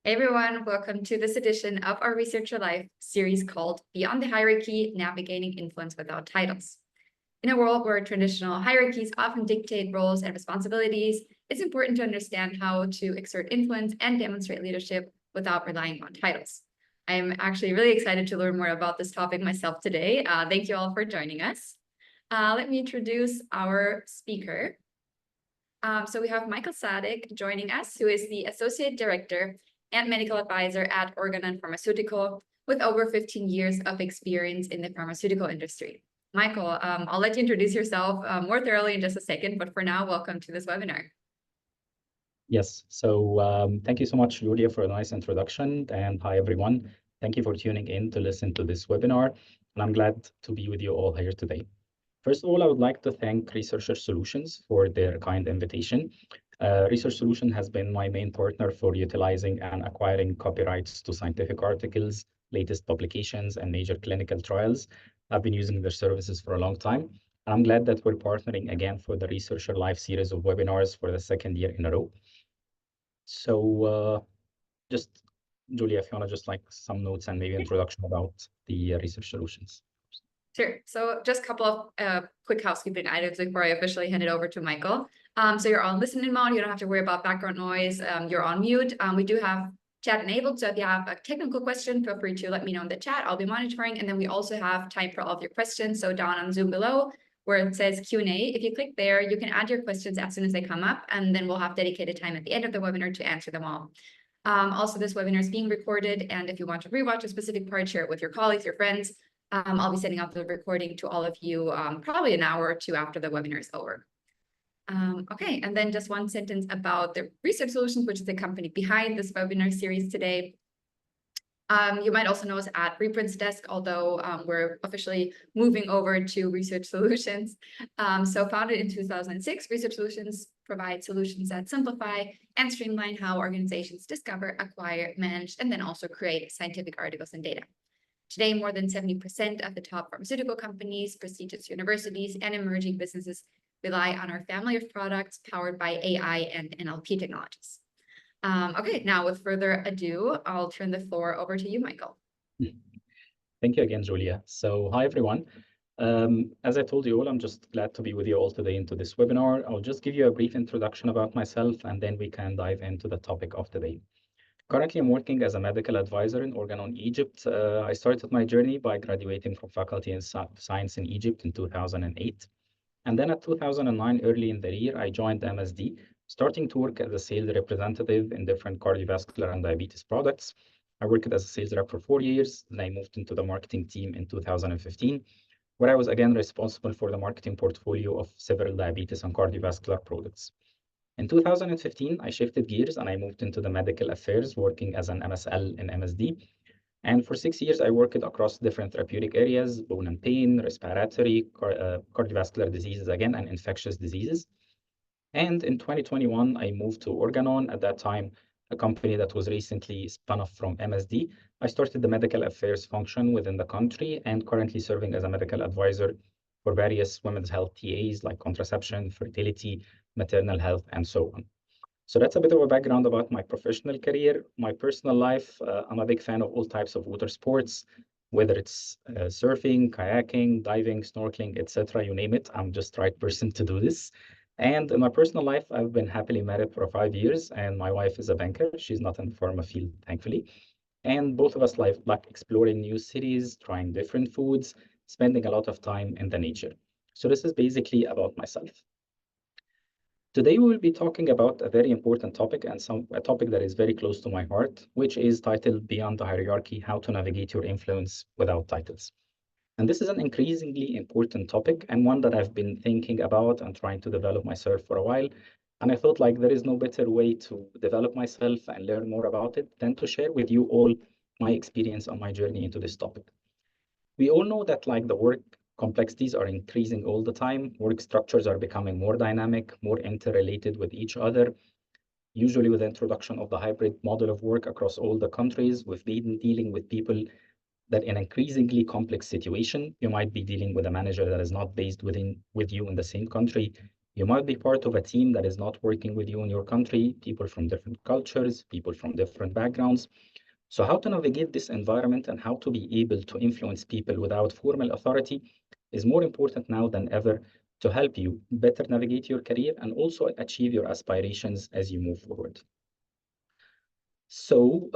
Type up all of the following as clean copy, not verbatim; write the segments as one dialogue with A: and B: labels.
A: Hey everyone, welcome to this edition of our Researcher Life series called Beyond the Hierarchy, Navigating Influence Without Titles. In a world where traditional hierarchies often dictate roles and responsibilities, it's important to understand how to exert influence and demonstrate leadership without relying on titles. I'm actually really excited to learn more about this topic myself today. Thank you all for joining us. Let me introduce our speaker. So we have Michael Sadek joining us, who is the Associate Director and Medical Advisor at Organon Pharmaceutical, with over 15 years of experience in the pharmaceutical industry. Michael, I'll let you introduce yourself more thoroughly in just a second, but for now, welcome to this webinar.
B: Yes, so thank you so much, Julia, for a nice introduction, and hi, everyone. Thank you for tuning in to listen to this webinar, and I'm glad to be with you all here today. First of all, I would like to thank Researcher Solutions for their kind invitation. Research Solutions has been my main partner for utilizing and acquiring copyrights to scientific articles, latest publications, and major clinical trials. I've been using their services for a long time. I'm glad that we're partnering again for the Researcher Live series of webinars for the second year in a row. So just, Julia, if you want to just like some notes and maybe introduction about the Research Solutions.
A: Sure. So just a couple of quick housekeeping items before I officially hand it over to Michael. So you're on listening mode. You don't have to worry about background noise. You're on mute. We do have chat enabled. So if you have a technical question, feel free to let me know in the chat. I'll be monitoring. And then we also have time for all of your questions. So down on Zoom below, where it says Q&A, if you click there, you can add your questions as soon as they come up. And then we'll have dedicated time at the end of the webinar to answer them all. Also, this webinar is being recorded. And if you want to rewatch a specific part, share it with your colleagues, your friends. I'll be sending out the recording to all of you probably an hour or two after the webinar is over. Okay, and then just one sentence about the Research Solutions, which is the company behind this webinar series today. You might also know us at Reprints Desk, although we're officially moving over to Research Solutions. So founded in 2006, Research Solutions provide solutions that simplify and streamline how organizations discover, acquire, manage, and then also create scientific articles and data. Today, more than 70% of the top pharmaceutical companies, prestigious universities, and emerging businesses rely on our family of products powered by AI and NLP technologies. Okay, now with further ado, I'll turn the floor over to you, Michael.
B: Thank you again, Julia. So hi, everyone. As I told you all, I'm just glad to be with you all today into this webinar. I'll just give you a brief introduction about myself, and then we can dive into the topic of today. Currently, I'm working as a medical advisor in Organon, Egypt. I started my journey by graduating from faculty in science in Egypt in 2008. And then at 2009, early in the year, I joined MSD, starting to work as a sales representative in different cardiovascular and diabetes products. I worked as a sales rep for 4 years, then I moved into the marketing team in 2015, where I was again responsible for the marketing portfolio of several diabetes and cardiovascular products. In 2015, I shifted gears and I moved into the medical affairs, working as an MSL in MSD. And for 6 years, I worked across different therapeutic areas, bone and pain, respiratory, cardiovascular diseases again, and infectious diseases. And in 2021, I moved to Organon. At that time, a company that was recently spun off from MSD. I started the medical affairs function within the country and currently serving as a medical advisor for various women's health TAs like contraception, fertility, maternal health, and so on. So that's a bit of a background about my professional career. My personal life, I'm a big fan of all types of water sports, whether it's surfing, kayaking, diving, snorkeling, etc., you name it. I'm just the right person to do this. And in my personal life, I've been happily married for 5 years, and my wife is a banker. She's not in the pharma field, thankfully. And both of us like exploring new cities, trying different foods, spending a lot of time in the nature. So this is basically about myself. Today, we will be talking about a very important topic and a topic that is very close to my heart, which is titled Beyond the Hierarchy, How to Navigate Your Influence Without Titles. And this is an increasingly important topic and one that I've been thinking about and trying to develop myself for a while. And I felt like there is no better way to develop myself and learn more about it than to share with you all my experience on my journey into this topic. We all know that like the work complexities are increasing all the time. Work structures are becoming more dynamic, more interrelated with each other. Usually with the introduction of the hybrid model of work across all the countries, we've been dealing with people that in an increasingly complex situation, you might be dealing with a manager that is not based with you in the same country. You might be part of a team that is not working with you in your country, people from different cultures, people from different backgrounds. So how to navigate this environment and how to be able to influence people without formal authority is more important now than ever to help you better navigate your career and also achieve your aspirations as you move forward. So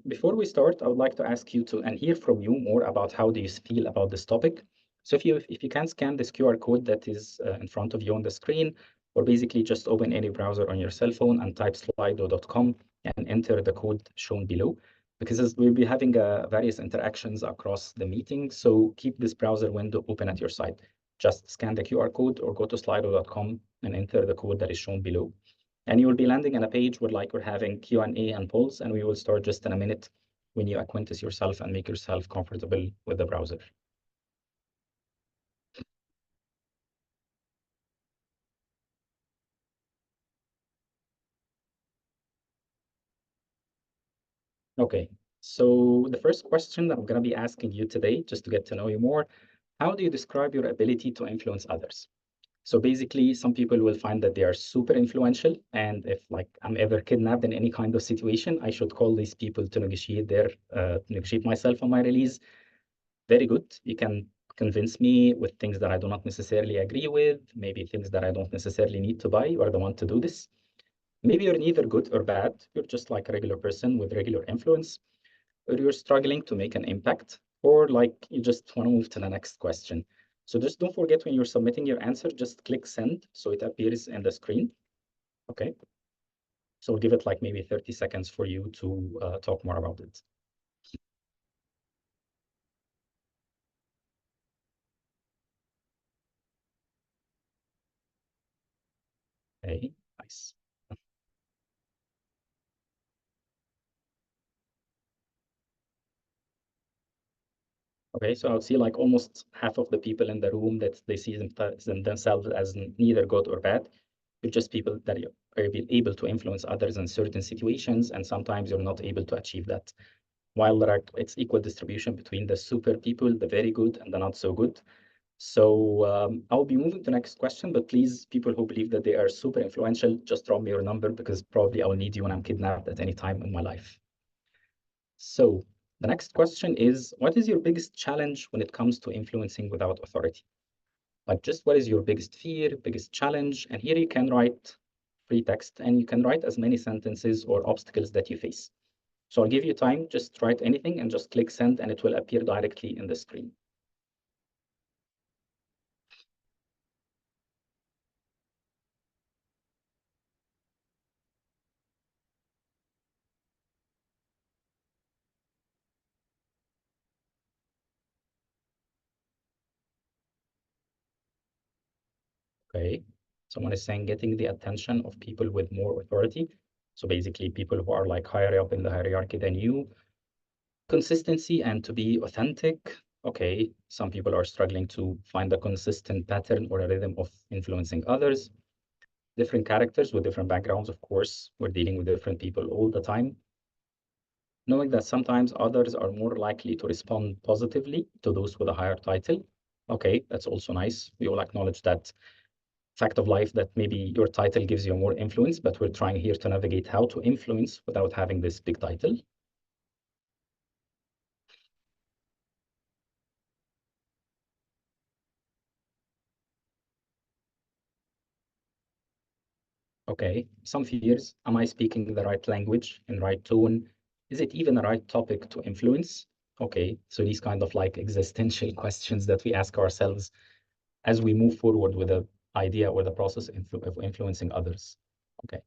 B: before we start, I would like to ask you to and hear from you more about how do you feel about this topic. So if you can scan this QR code that is in front of you on the screen, or basically just open any browser on your cell phone and type slido.com and enter the code shown below, because we'll be having various interactions across the meeting. So keep this browser window open at your side. Just scan the QR code or go to slido.com and enter the code that is shown below. And you will be landing on a page where like we're having Q&A and polls, and we will start just in a minute when you acquaint yourself and make yourself comfortable with the browser. Okay, so the first question that I'm going to be asking you today, just to get to know you more, how do you describe your ability to influence others? So basically, some people will find that they are super influential, and if like I'm ever kidnapped in any kind of situation, I should call these people to negotiate myself on my release. Very good. You can convince me with things that I do not necessarily agree with, maybe things that I don't necessarily need to buy. You are the one to do this. Maybe you're neither good or bad. You're just like a regular person with regular influence, or you're struggling to make an impact, or like you just want to move to the next question. So just don't forget when you're submitting your answer, just click send so it appears in the screen. Okay. So we'll give it like maybe 30 seconds for you to talk more about it. Okay, nice. Okay, so I would see like almost half of the people in the room that they see themselves as neither good or bad. You're just people that are able to influence others in certain situations, and sometimes you're not able to achieve that. While it's equal distribution between the super people, the very good, and the not so good. So I'll be moving to the next question, but please, people who believe that they are super influential, just drop me your number because probably I will need you when I'm kidnapped at any time in my life. So the next question is, what is your biggest challenge when it comes to influencing without authority? Like just what is your biggest fear, biggest challenge? And here you can write free text and you can write as many sentences or obstacles that you face. So I'll give you time, just write anything and just click send and it will appear directly in the screen. Okay. Someone is saying getting the attention of people with more authority. So basically people who are like higher up in the hierarchy than you. Consistency and to be authentic. Okay, some people are struggling to find a consistent pattern or a rhythm of influencing others. Different characters with different backgrounds, of course. We're dealing with different people all the time. Knowing that sometimes others are more likely to respond positively to those with a higher title. Okay, that's also nice. We all acknowledge that fact of life that maybe your title gives you more influence, but we're trying here to navigate how to influence without having this big title. Okay, some fears. Am I speaking the right language and right tone? Is it even the right topic to influence? Okay, so these kind of like existential questions that we ask ourselves as we move forward with the idea or the process of influencing others. Okay.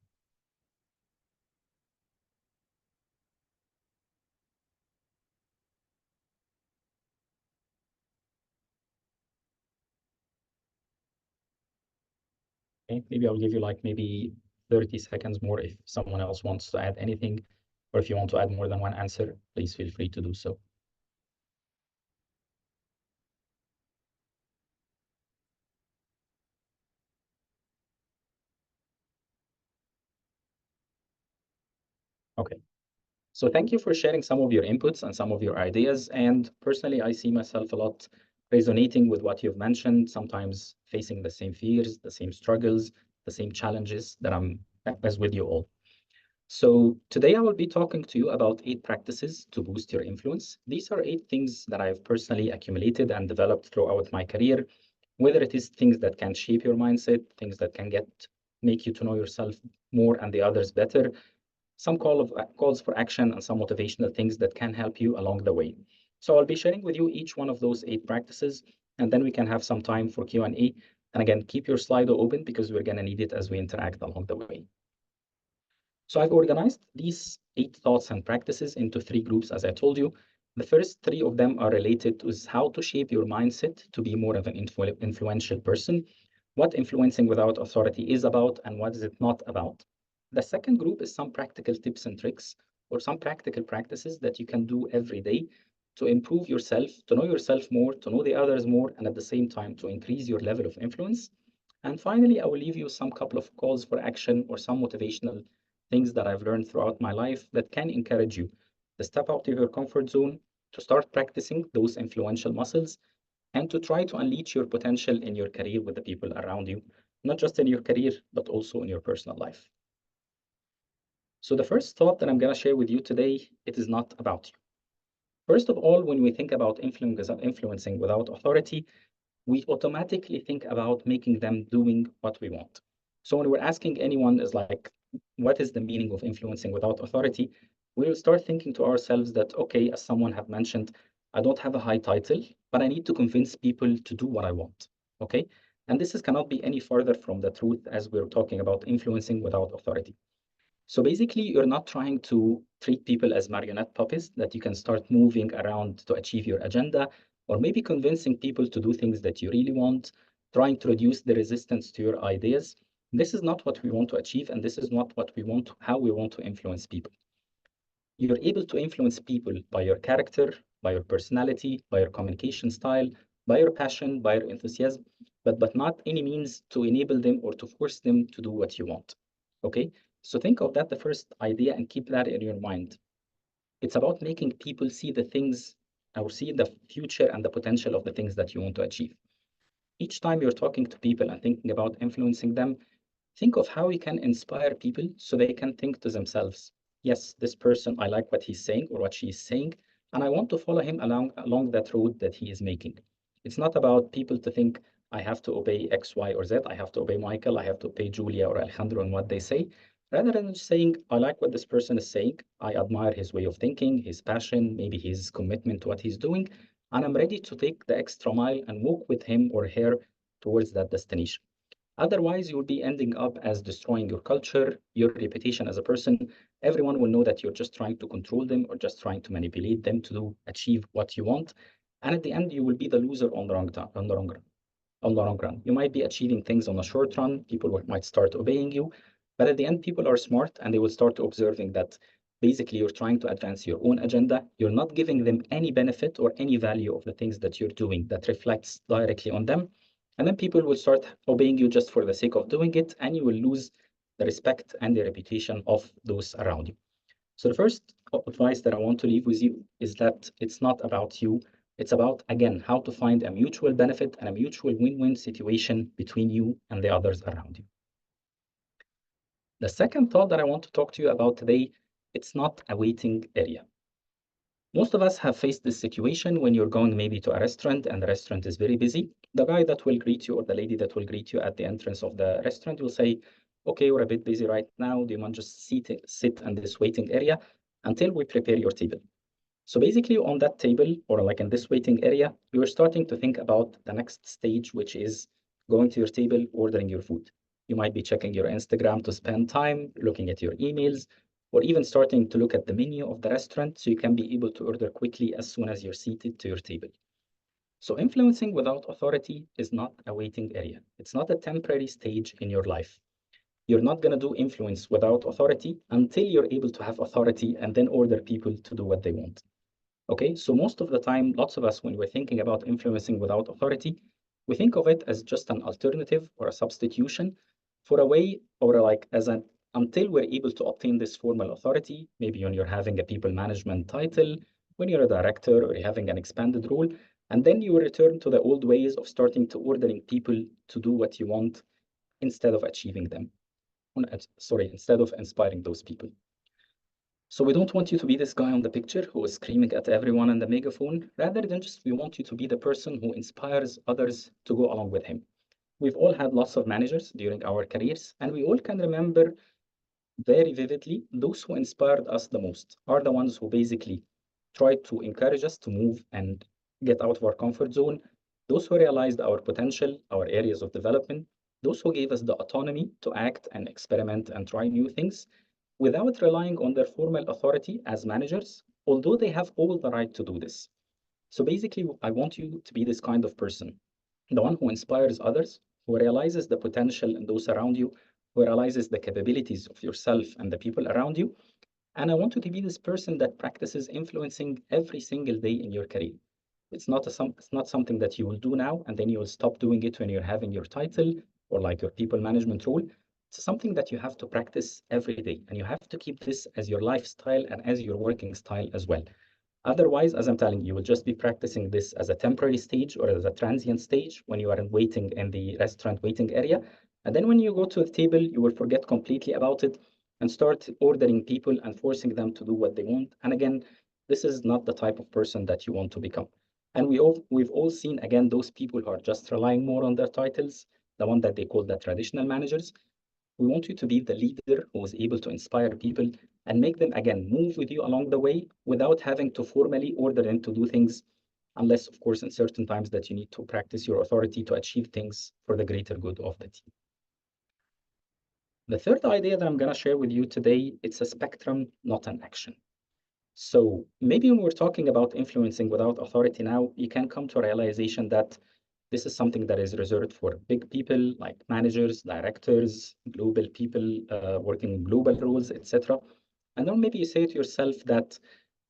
B: Okay, maybe I'll give you like maybe 30 seconds more if someone else wants to add anything, or if you want to add more than one answer, please feel free to do so. Okay. So thank you for sharing some of your inputs and some of your ideas. And personally, I see myself a lot resonating with what you've mentioned, sometimes facing the same fears, the same struggles, the same challenges that I'm as with you all. So today I will be talking to you about 8 practices to boost your influence. These are 8 things that I've personally accumulated and developed throughout my career, whether it is things that can shape your mindset, things that can make you to know yourself more and the others better, some calls for action, and some motivational things that can help you along the way. So I'll be sharing with you each one of those 8 practices, and then we can have some time for Q&A. And again, keep your Slido open because we're going to need it as we interact along the way. So I've organized these 8 thoughts and practices into 3 groups, as I told you. The first 3 of them are related to how to shape your mindset to be more of an influential person, what influencing without authority is about, and what is it not about. The second group is some practical tips and tricks or some practical practices that you can do every day to improve yourself, to know yourself more, to know the others more, and at the same time to increase your level of influence. And finally, I will leave you some couple of calls for action or some motivational things that I've learned throughout my life that can encourage you to step out of your comfort zone, to start practicing those influential muscles, and to try to unleash your potential in your career with the people around you, not just in your career, but also in your personal life. So the first thought that I'm going to share with you today, it is not about you. First of all, when we think about influencing without authority, we automatically think about making them doing what we want. So when we're asking anyone is like, what is the meaning of influencing without authority? We'll start thinking to ourselves that, okay, as someone have mentioned, I don't have a high title, but I need to convince people to do what I want, okay? And this cannot be any further from the truth as we're talking about influencing without authority. So basically, you're not trying to treat people as marionette puppets that you can start moving around to achieve your agenda, or maybe convincing people to do things that you really want, trying to reduce the resistance to your ideas. This is not what we want to achieve, and this is not what we want, how we want to influence people. You're able to influence people by your character, by your personality, by your communication style, by your passion, by your enthusiasm, but not any means to enable them or to force them to do what you want. Okay? So think of that the first idea and keep that in your mind. It's about making people see the things or see the future and the potential of the things that you want to achieve. Each time you're talking to people and thinking about influencing them, think of how you can inspire people so they can think to themselves, yes, this person, I like what he's saying or what she's saying, and I want to follow him along that road that he is making. It's not about people to think, I have to obey X, Y, or Z, I have to obey Michael, I have to obey Julia or Alejandro on what they say. Rather than just saying, I like what this person is saying, I admire his way of thinking, his passion, maybe his commitment to what he's doing, and I'm ready to take the extra mile and walk with him or her towards that destination. Otherwise, you'll be ending up as destroying your culture, your reputation as a person. Everyone will know that you're just trying to control them or just trying to manipulate them to achieve what you want. And at the end, you will be the loser on the long run. You might be achieving things on the short run. People might start obeying you. But at the end, people are smart and they will start observing that basically you're trying to advance your own agenda. You're not giving them any benefit or any value of the things that you're doing that reflects directly on them. And then people will start obeying you just for the sake of doing it, and you will lose the respect and the reputation of those around you. So the first advice that I want to leave with you is that it's not about you. It's about, again, how to find a mutual benefit and a mutual win-win situation between you and the others around you. The second thought that I want to talk to you about today, it's not a waiting area. Most of us have faced this situation when you're going maybe to a restaurant and the restaurant is very busy. The guy that will greet you or the lady that will greet you at the entrance of the restaurant will say, okay, we're a bit busy right now. Do you want just sit in this waiting area until we prepare your table? So basically on that table or like in this waiting area, you're starting to think about the next stage, which is going to your table, ordering your food. You might be checking your Instagram to spend time, looking at your emails, or even starting to look at the menu of the restaurant so you can be able to order quickly as soon as you're seated to your table. So influencing without authority is not a waiting area. It's not a temporary stage in your life. You're not going to do influence without authority until you're able to have authority and then order people to do what they want. Okay, so most of the time, lots of us, when we're thinking about influencing without authority, we think of it as just an alternative or a substitution for a way or like as an until we're able to obtain this formal authority, maybe when you're having a people management title, when you're a director or you're having an expanded role, And then you will return to the old ways of starting to ordering people to do what you want instead of achieving them. Sorry, instead of inspiring those people. So we don't want you to be this guy on the picture who is screaming at everyone on the megaphone. Rather than just, we want you to be the person who inspires others to go along with him. We've all had lots of managers during our careers, and we all can remember very vividly those who inspired us the most are the ones who basically tried to encourage us to move and get out of our comfort zone, those who realized our potential, our areas of development, those who gave us the autonomy to act and experiment and try new things without relying on their formal authority as managers, although they have all the right to do this. So basically, I want you to be this kind of person, the one who inspires others, who realizes the potential in those around you, who realizes the capabilities of yourself and the people around you. And I want you to be this person that practices influencing every single day in your career. It's not something that you will do now and then you will stop doing it when you're having your title or like your people management role. It's something that you have to practice every day, and you have to keep this as your lifestyle and as your working style as well. Otherwise, as I'm telling you, you will just be practicing this as a temporary stage or as a transient stage when you are waiting in the restaurant waiting area. And then when you go to the table, you will forget completely about it and start ordering people and forcing them to do what they want. And again, this is not the type of person that you want to become. And we've all seen, again, those people who are just relying more on their titles, the one that they call the traditional managers. We want you to be the leader who is able to inspire people and make them, again, move with you along the way without having to formally order them to do things, unless, of course, in certain times that you need to practice your authority to achieve things for the greater good of the team. The third idea that I'm going to share with you today, it's a spectrum, not an action. So maybe when we're talking about influencing without authority now, you can come to a realization that this is something that is reserved for big people like managers, directors, global people working in global roles, etc. And then maybe you say to yourself that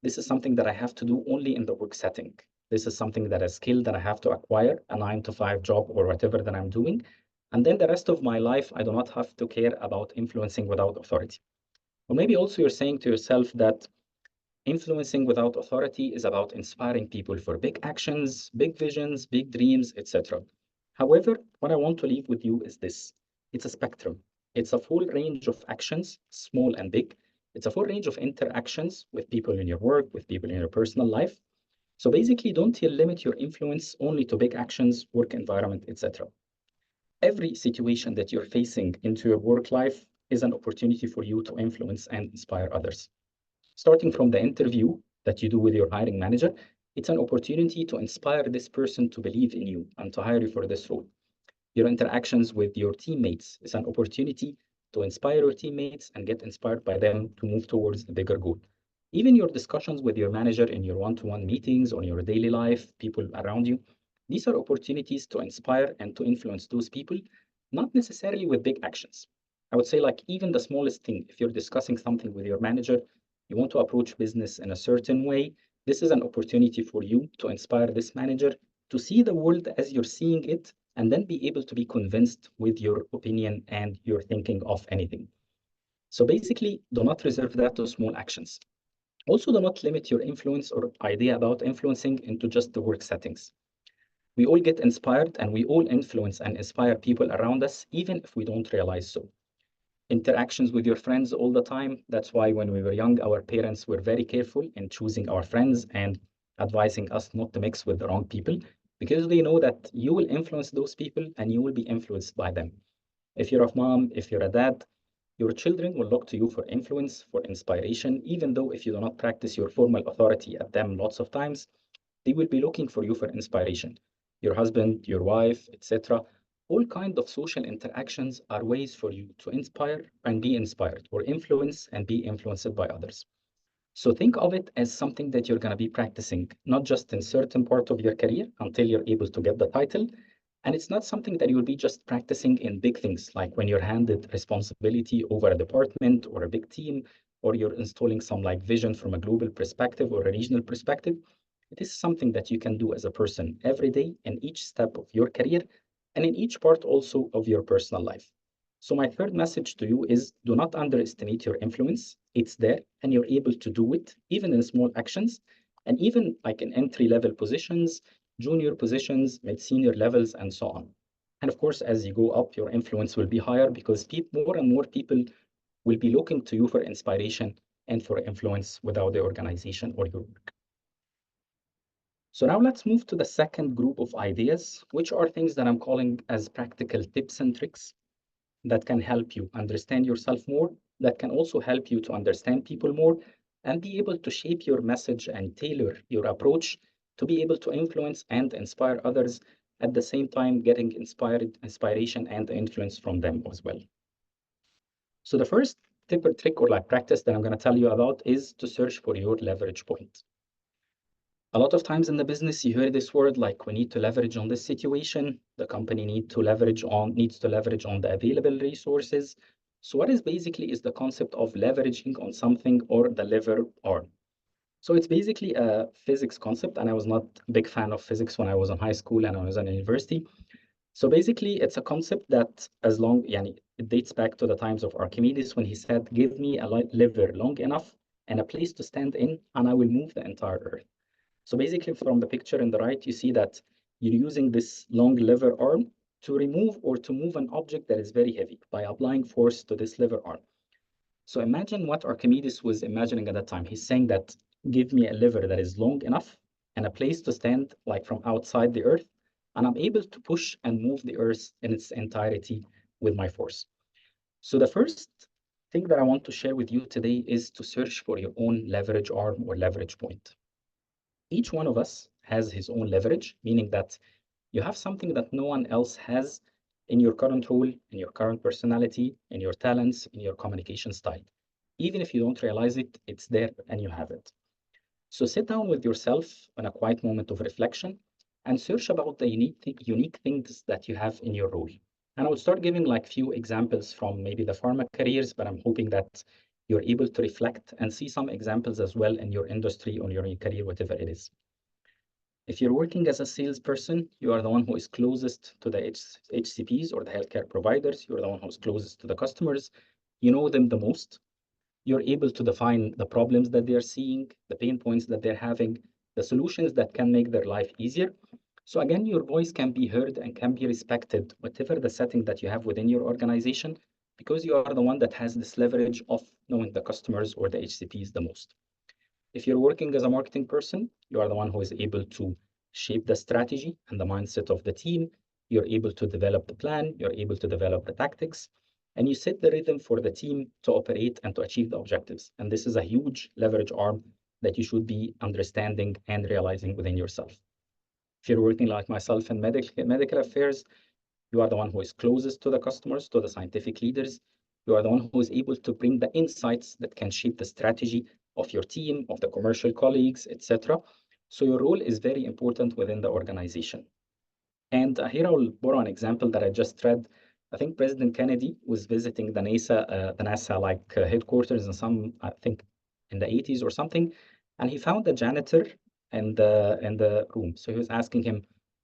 B: this is something that I have to do only in the work setting. This is something that a skill that I have to acquire, a 9-to-5 job or whatever that I'm doing. And then the rest of my life, I do not have to care about influencing without authority. Or maybe also you're saying to yourself that influencing without authority is about inspiring people for big actions, big visions, big dreams, etc. However, what I want to leave with you is this. It's a spectrum. It's a full range of actions, small and big. It's a full range of interactions with people in your work, with people in your personal life. So basically, don't limit your influence only to big actions, work environment, etc. Every situation that you're facing into your work life is an opportunity for you to influence and inspire others. Starting from the interview that you do with your hiring manager, it's an opportunity to inspire this person to believe in you and to hire you for this role. Your interactions with your teammates is an opportunity to inspire your teammates and get inspired by them to move towards a bigger goal. Even your discussions with your manager in your one-to-one meetings or your daily life, people around you, these are opportunities to inspire and to influence those people, not necessarily with big actions. I would say like even the smallest thing, if you're discussing something with your manager, you want to approach business in a certain way, this is an opportunity for you to inspire this manager to see the world as you're seeing it and then be able to be convinced with your opinion and your thinking of anything. So basically, do not reserve that to small actions. Also, do not limit your influence or idea about influencing into just the work settings. We all get inspired and we all influence and inspire people around us, even if we don't realize so. Interactions with your friends all the time. That's why when we were young, our parents were very careful in choosing our friends and advising us not to mix with the wrong people, because they know that you will influence those people and you will be influenced by them. If you're a mom, if you're a dad, your children will look to you for influence, for inspiration, even though if you do not practice your formal authority at them lots of times, they will be looking for you for inspiration. Your husband, your wife, etc. All kinds of social interactions are ways for you to inspire and be inspired, or influence and be influenced by others. So think of it as something that you're going to be practicing, not just in certain part of your career until you're able to get the title. And it's not something that you'll be just practicing in big things, like when you're handed responsibility over a department or a big team, or you're installing some like vision from a global perspective or a regional perspective. It is something that you can do as a person every day in each step of your career and in each part also of your personal life. So my third message to you is do not underestimate your influence. It's there and you're able to do it even in small actions and even like in entry level positions. junior positions, mid-senior levels, and so on. And of course, as you go up, your influence will be higher because more and more people will be looking to you for inspiration and for influence without the organization or your work. So now let's move to the second group of ideas, which are things that I'm calling as practical tips and tricks that can help you understand yourself more, that can also help you to understand people more, and be able to shape your message and tailor your approach to be able to influence and inspire others at the same time getting inspiration and influence from them as well. So the first tip or trick or like practice that I'm going to tell you about is to search for your leverage point. A lot of times in the business, you hear this word like we need to leverage on this situation. The company needs to leverage on the available resources. So what is basically is the concept of leveraging on something or the lever arm. So it's basically a physics concept, and I was not a big fan of physics when I was in high school and I was in university. So basically, it's a concept that it dates back to the times of Archimedes when he said, "Give me a lever long enough and a place to stand in, and I will move the entire earth." So basically from the picture in the right, you see that you're using this long lever arm to remove or to move an object that is very heavy by applying force to this lever arm. So imagine what Archimedes was imagining at that time. He's saying that give me a lever that is long enough and a place to stand like from outside the earth, and I'm able to push and move the earth in its entirety with my force. So the first thing that I want to share with you today is to search for your own leverage arm or leverage point. Each one of us has his own leverage, meaning that you have something that no one else has in your current role, in your current personality, in your talents, in your communication style. Even if you don't realize it, it's there and you have it. So sit down with yourself in a quiet moment of reflection and search about the unique things that you have in your role. And I will start giving like few examples from maybe the pharma careers, but I'm hoping that you're able to reflect and see some examples as well in your industry or your career, whatever it is. If you're working as a salesperson, you are the one who is closest to the HCPs or the healthcare providers. You're the one who's closest to the customers. You know them the most. You're able to define the problems that they're seeing, the pain points that they're having, the solutions that can make their life easier. So again, your voice can be heard and can be respected, whatever the setting that you have within your organization, because you are the one that has this leverage of knowing the customers or the HCPs the most. If you're working as a marketing person, you are the one who is able to shape the strategy and the mindset of the team. You're able to develop the plan, you're able to develop the tactics, and you set the rhythm for the team to operate and to achieve the objectives. And this is a huge leverage arm that you should be understanding and realizing within yourself. If you're working like myself in medical affairs, you are the one who is closest to the customers, to the scientific leaders. You are the one who is able to bring the insights that can shape the strategy of your team, of the commercial colleagues, etc. So your role is very important within the organization. And here I'll borrow an example that I just read. I think President Kennedy was visiting the NASA headquarters in I think in the 80s or something, and he found a janitor in the room. So he was asking him,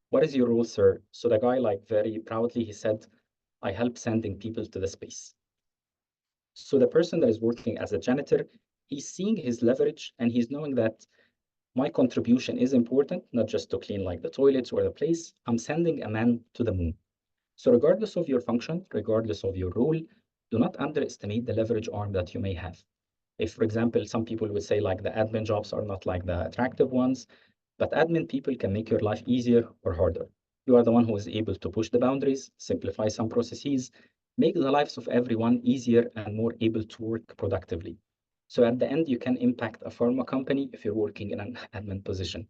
B: "What is your role, sir?" So the guy, like very proudly, he said, "I help sending people to the space." So the person that is working as a janitor, he's seeing his leverage and he's knowing that my contribution is important, not just to clean like the toilets or the place. I'm sending a man to the moon. So regardless of your function, regardless of your role, do not underestimate the leverage arm that you may have. If, for example, some people would say like the admin jobs are not like the attractive ones, but admin people can make your life easier or harder. You are the one who is able to push the boundaries, simplify some processes, make the lives of everyone easier and more able to work productively. So at the end, you can impact a pharma company if you're working in an admin position.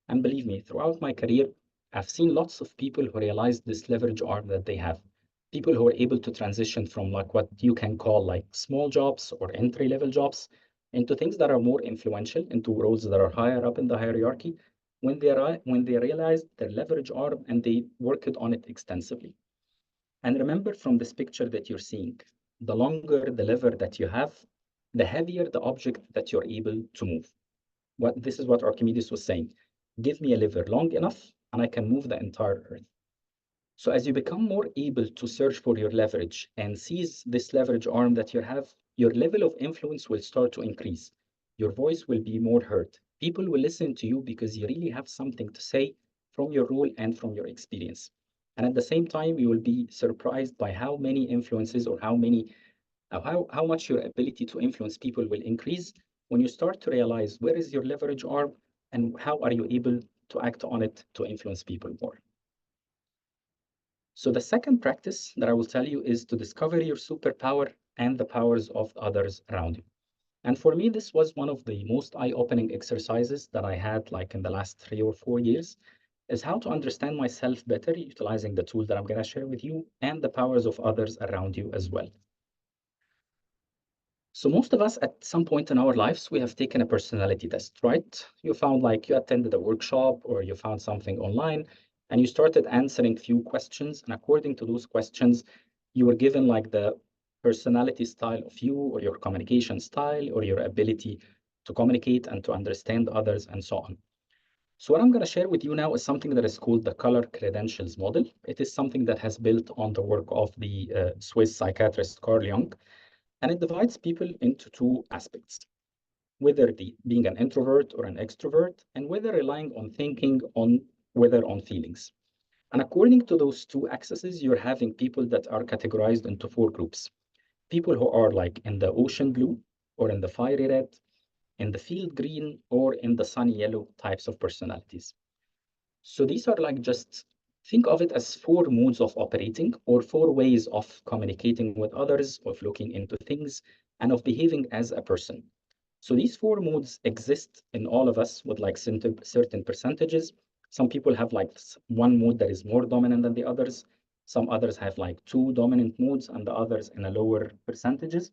B: And believe me, throughout my career, I've seen lots of people who realize this leverage arm that they have. People who are able to transition from like what you can call like small jobs or entry-level jobs into things that are more influential, into roles that are higher up in the hierarchy, when they realize their leverage arm and they worked on it extensively. And remember from this picture that you're seeing, the longer the lever that you have, the heavier the object that you're able to move. This is what Archimedes was saying. Give me a lever long enough and I can move the entire earth. So as you become more able to search for your leverage and seize this leverage arm that you have, your level of influence will start to increase. Your voice will be more heard. People will listen to you because you really have something to say from your role and from your experience. And at the same time, you will be surprised by how many influences or how much your ability to influence people will increase when you start to realize where is your leverage arm and how are you able to act on it to influence people more. So the second practice that I will tell you is to discover your superpower and the powers of others around you. And for me, this was one of the most eye-opening exercises that I had like in the last 3 or 4 years, is how to understand myself better utilizing the tool that I'm going to share with you and the powers of others around you as well. So most of us at some point in our lives, we have taken a personality test, right? You found like you attended a workshop or you found something online and you started answering few questions. And according to those questions, you were given like the personality style of you or your communication style or your ability to communicate and to understand others and so on. So what I'm going to share with you now is something that is called the color credentials model. It is something that has built on the work of the Swiss psychiatrist Carl Jung. And it divides people into two aspects, whether being an introvert or an extrovert, and whether relying on thinking whether on feelings. And according to those two axes, you're having people that are categorized into 4 groups. People who are like in the ocean blue, or in the fiery red, in the field green, or in the sunny yellow types of personalities. So these are like just think of it as 4 modes of operating or 4 ways of communicating with others, of looking into things, and of behaving as a person. So these 4 modes exist in all of us with like certain percentages. Some people have like one mode that is more dominant than the others. Some others have like 2 dominant modes and the others in a lower percentages.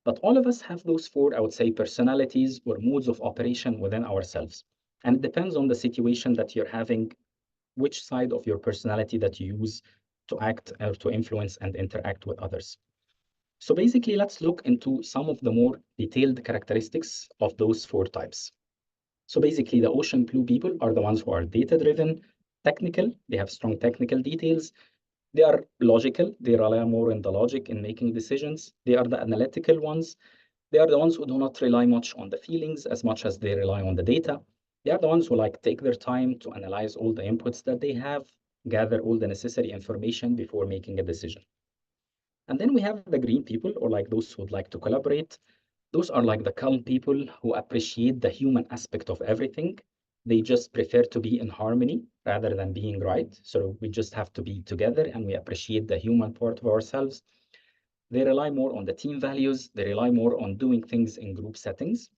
B: But all of us have those 4, I would say, personalities or modes of operation within ourselves. And it depends on the situation that you're having, which side of your personality that you use to act or to influence and interact with others. So basically, let's look into some of the more detailed characteristics of those 4 types. So basically, the ocean blue people are the ones who are data-driven, technical, they have strong technical details. They are logical, they rely more on the logic in making decisions. They are the analytical ones. They are the ones who do not rely much on the feelings as much as they rely on the data. They are the ones who like take their time to analyze all the inputs that they have, gather all the necessary information before making a decision. And then we have the green people, or like those who would like to collaborate. Those are like the calm people who appreciate the human aspect of everything. They just prefer to be in harmony rather than being right. So we just have to be together and we appreciate the human part of ourselves. They rely more on the team values. They rely more on doing things in group settings.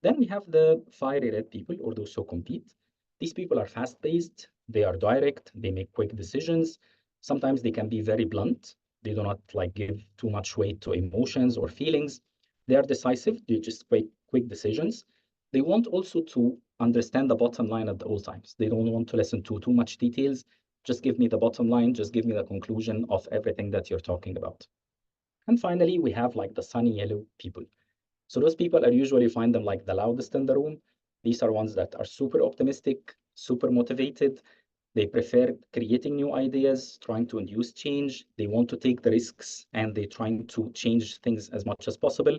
B: Then we have the fiery red people, or those who compete. These people are fast-paced. They are direct. They make quick decisions. Sometimes they can be very blunt. They do not like give too much weight to emotions or feelings. They are decisive. They just make quick decisions. They want also to understand the bottom line at all times. They don't want to listen to too much details. Just give me the bottom line. Just give me the conclusion of everything that you're talking about. And finally, we have like the sunny yellow people. So those people are usually find them like the loudest in the room. These are ones that are super optimistic, super motivated. They prefer creating new ideas, trying to induce change. They want to take the risks and they're trying to change things as much as possible.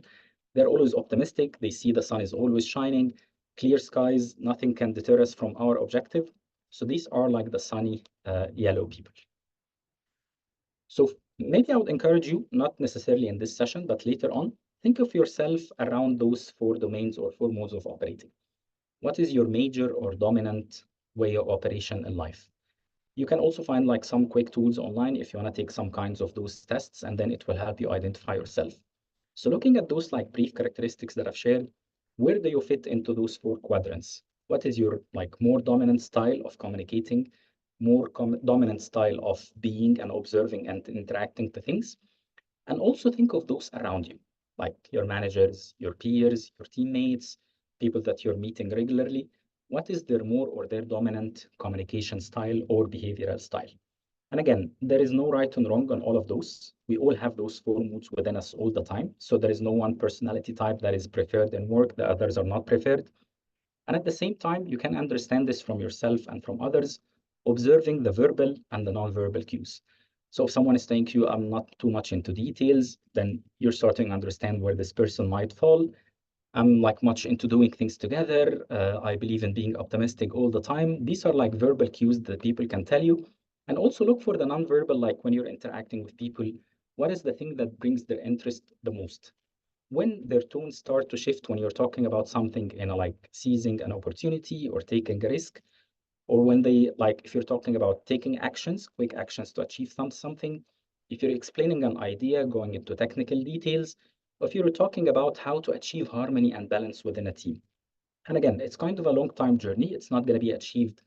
B: They're always optimistic. They see the sun is always shining, clear skies, nothing can deter us from our objective. So these are like the sunny yellow people. So maybe I would encourage you, not necessarily in this session, but later on, think of yourself around those 4 domains or 4 modes of operating. What is your major or dominant way of operation in life? You can also find like some quick tools online if you want to take some kinds of those tests, and then it will help you identify yourself. So looking at those like brief characteristics that I've shared, where do you fit into those 4 quadrants? What is your like more dominant style of communicating, more dominant style of being and observing and interacting to things? And also think of those around you, like your managers, your peers, your teammates, people that you're meeting regularly. What is their more or their dominant communication style or behavioral style? And again, there is no right and wrong on all of those. We all have those 4 moods within us all the time. So there is no one personality type that is preferred in work, the others are not preferred. And at the same time, you can understand this from yourself and from others, observing the verbal and the non-verbal cues. So if someone is saying to you, I'm not too much into details, then you're starting to understand where this person might fall. I'm like much into doing things together. I believe in being optimistic all the time. These are like verbal cues that people can tell you. And also look for the nonverbal, like when you're interacting with people, what is the thing that brings their interest the most? When their tones start to shift when you're talking about something in a like seizing an opportunity or taking a risk, or when they like if you're talking about taking actions, quick actions to achieve something, if you're explaining an idea, going into technical details, or if you're talking about how to achieve harmony and balance within a team. And again, it's kind of a long time journey. It's not going to be achieved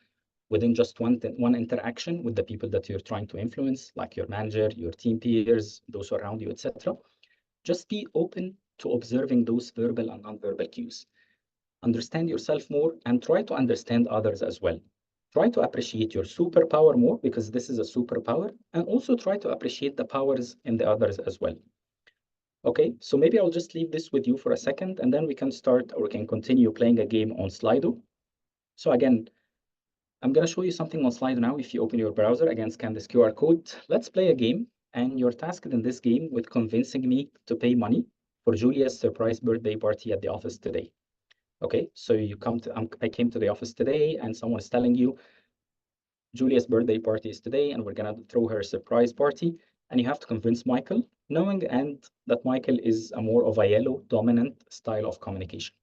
B: within just one interaction with the people that you're trying to influence, like your manager, your team peers, those around you, etc. Just be open to observing those verbal and nonverbal cues. Understand yourself more and try to understand others as well. Try to appreciate your superpower more because this is a superpower, and also try to appreciate the powers in the others as well. Okay, so maybe I'll just leave this with you for a second and then we can start or we can continue playing a game on Slido. So again, I'm going to show you something on Slido now. If you open your browser, again, scan this QR code. Let's play a game, and you're tasked in this game with convincing me to pay money for Julia's surprise birthday party at the office today. Okay, so you come to, I came to the office today and someone is telling you Julia's birthday party is today and we're gonna throw her a surprise party. And you have to convince Michael, knowing and that Michael is a more of a yellow dominant style of communication.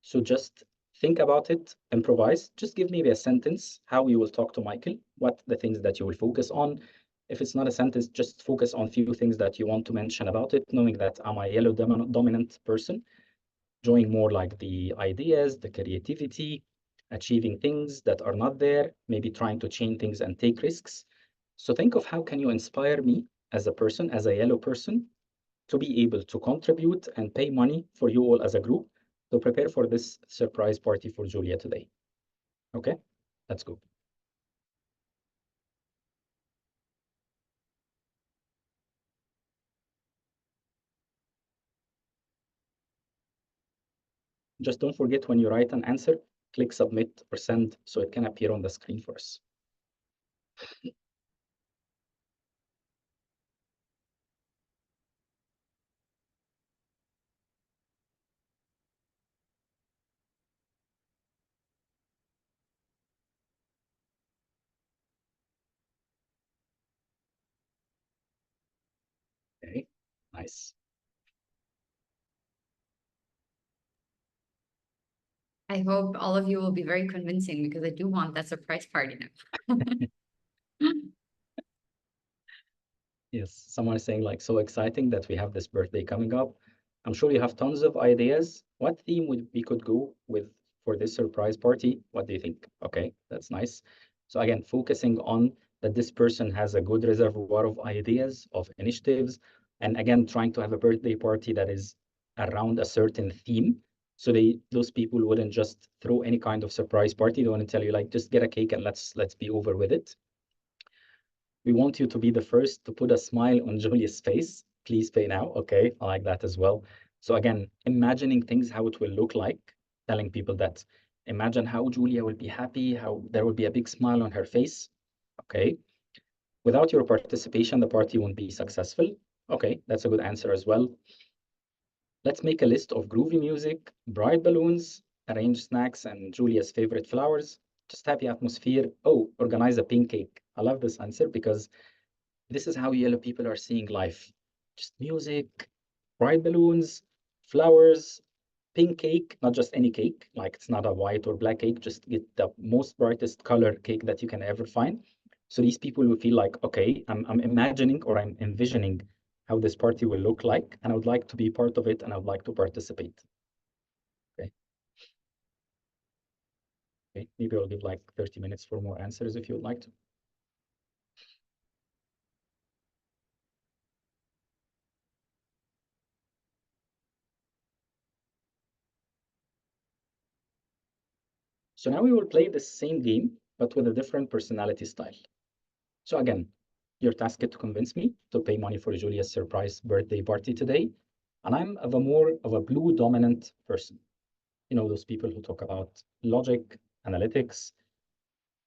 B: So just think about it, improvise, just give maybe a sentence, how you will talk to Michael, what the things that you will focus on. If it's not a sentence, just focus on few things that you want to mention about it, knowing that I'm a yellow dominant person, drawing more like the ideas, the creativity, achieving things that are not there, maybe trying to change things and take risks. So think of how can you inspire me as a person, as a yellow person, to be able to contribute and pay money for you all as a group to prepare for this surprise party for Julia today. Okay, let's go. Just don't forget when you write an answer, click submit or send so it can appear on the screen for us. Okay, nice.
A: I hope all of you will be very convincing because I do want that surprise party now.
B: Yes, someone is saying like, so exciting that we have this birthday coming up. I'm sure you have tons of ideas. What theme would we could go with for this surprise party? What do you think? Okay, that's nice. So again, focusing on that this person has a good reservoir of ideas, of initiatives, and again, trying to have a birthday party that is around a certain theme. So those people wouldn't just throw any kind of surprise party. They want to tell you like, just get a cake and let's be over with it. We want you to be the first to put a smile on Julia's face. Please pay now. Okay, I like that as well. So again, imagining things, how it will look like, telling people that imagine how Julia will be happy, how there will be a big smile on her face. Okay. Without your participation, the party won't be successful. Okay, that's a good answer as well. Let's make a list of groovy music, bright balloons, arrange snacks and Julia's favorite flowers. Just happy atmosphere. Oh, organize a pink cake. I love this answer because this is how yellow people are seeing life. Just music, bright balloons, flowers, pink cake, not just any cake, like it's not a white or black cake, just get the most brightest color cake that you can ever find. So these people will feel like, okay, I'm imagining or I'm envisioning how this party will look like, and I would like to be part of it and I would like to participate. Okay. Okay. Maybe I'll give like 30 minutes for more answers if you would like to. So now we will play the same game, but with a different personality style. So again, you're tasked to convince me to pay money for Julia's surprise birthday party today. And I'm of a more of a blue dominant person. You know, those people who talk about logic, analytics,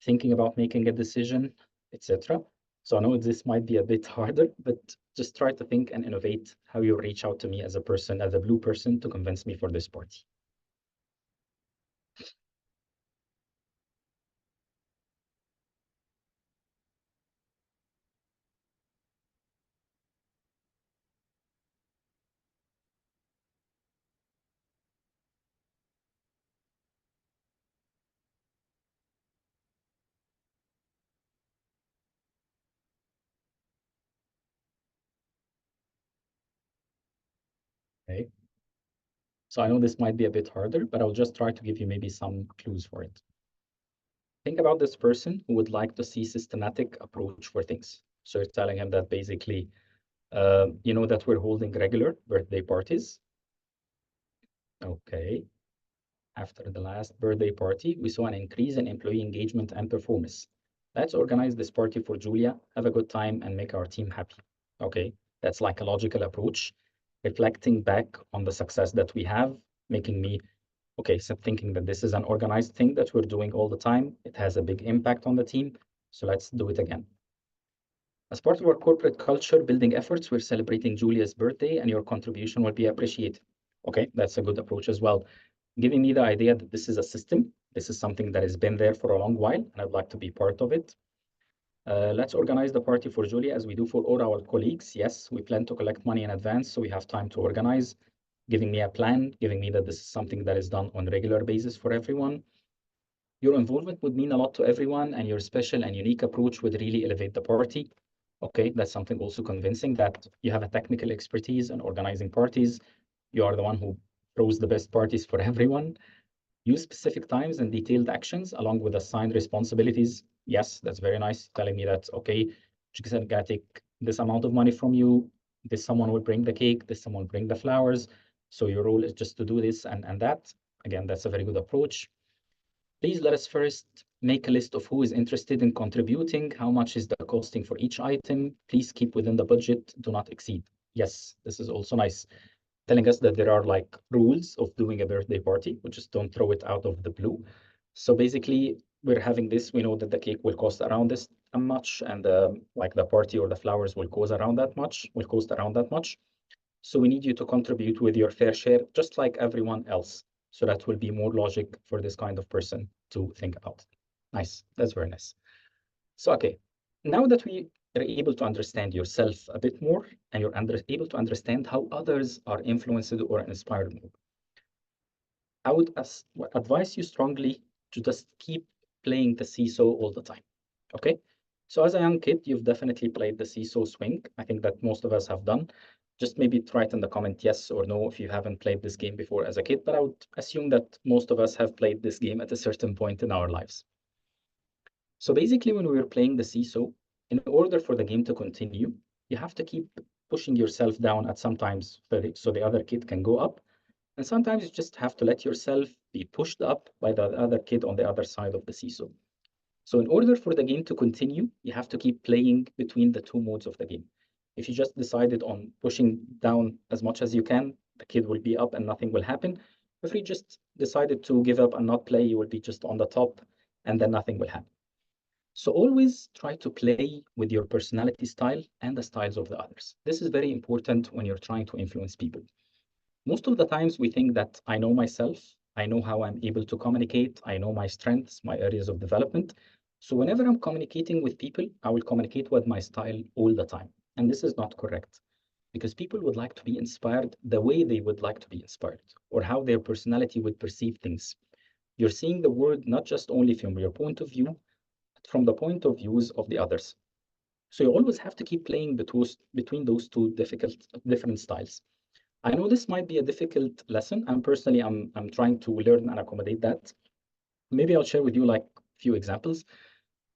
B: thinking about making a decision, etc. So I know this might be a bit harder, but just try to think and innovate how you reach out to me as a person, as a blue person, to convince me for this party. Okay. So I know this might be a bit harder, but I'll just try to give you maybe some clues for it. Think about this person who would like to see systematic approach for things. So you're telling him that basically, you know, that we're holding regular birthday parties. Okay. After the last birthday party, we saw an increase in employee engagement and performance. Let's organize this party for Julia, have a good time, and make our team happy. Okay, that's like a logical approach, reflecting back on the success that we have, making me, okay, so thinking that this is an organized thing that we're doing all the time. It has a big impact on the team, so let's do it again. As part of our corporate culture building efforts, we're celebrating Julia's birthday, and your contribution will be appreciated. Okay, that's a good approach as well, giving me the idea that this is a system. This is something that has been there for a long while, and I'd like to be part of it. Let's organize the party for Julia as we do for all our colleagues. Yes, we plan to collect money in advance, so we have time to organize, giving me a plan, giving me that this is something that is done on a regular basis for everyone. Your involvement would mean a lot to everyone, and your special and unique approach would really elevate the party. Okay, that's something also convincing that you have a technical expertise in organizing parties. You are the one who throws the best parties for everyone. Use specific times and detailed actions along with assigned responsibilities. Yes, that's very nice. Telling me that, okay, I'm gonna take this amount of money from you. This someone will bring the cake, this someone will bring the flowers. So your role is just to do this and that. Again, that's a very good approach. Please let us first make a list of who is interested in contributing, how much is the costing for each item. Please keep within the budget, do not exceed. Yes, this is also nice, telling us that there are like rules of doing a birthday party. We just don't throw it out of the blue. So basically, we're having this. We know that the cake will cost around this much, and like the party or the flowers will cost around that much. Will cost around that much. So we need you to contribute with your fair share, just like everyone else. So that will be more logic for this kind of person to think about. Nice. That's very nice. So, okay, now that we are able to understand yourself a bit more and you're able to understand how others are influenced or inspired more, I would advise you strongly to just keep playing the seesaw all the time. Okay. So as a young kid, you've definitely played the seesaw swing. I think that most of us have done. Just maybe write in the comment yes or no if you haven't played this game before as a kid, but I would assume that most of us have played this game at a certain point in our lives. So basically, when we were playing the seesaw, in order for the game to continue, you have to keep pushing yourself down at sometimes so the other kid can go up. And sometimes you just have to let yourself be pushed up by the other kid on the other side of the seesaw. So in order for the game to continue, you have to keep playing between the two modes of the game. If you just decided on pushing down as much as you can, the kid will be up and nothing will happen. If you just decided to give up and not play, you will be just on the top and then nothing will happen. So always try to play with your personality style and the styles of the others. This is very important when you're trying to influence people. Most of the times we think that I know myself, I know how I'm able to communicate, I know my strengths, my areas of development. So whenever I'm communicating with people, I will communicate with my style all the time. And this is not correct because people would like to be inspired the way they would like to be inspired or how their personality would perceive things. You're seeing the world not just only from your point of view, but from the point of views of the others. So you always have to keep playing between those two different styles. I know this might be a difficult lesson, and personally, I'm trying to learn and accommodate that. Maybe I'll share with you like a few examples.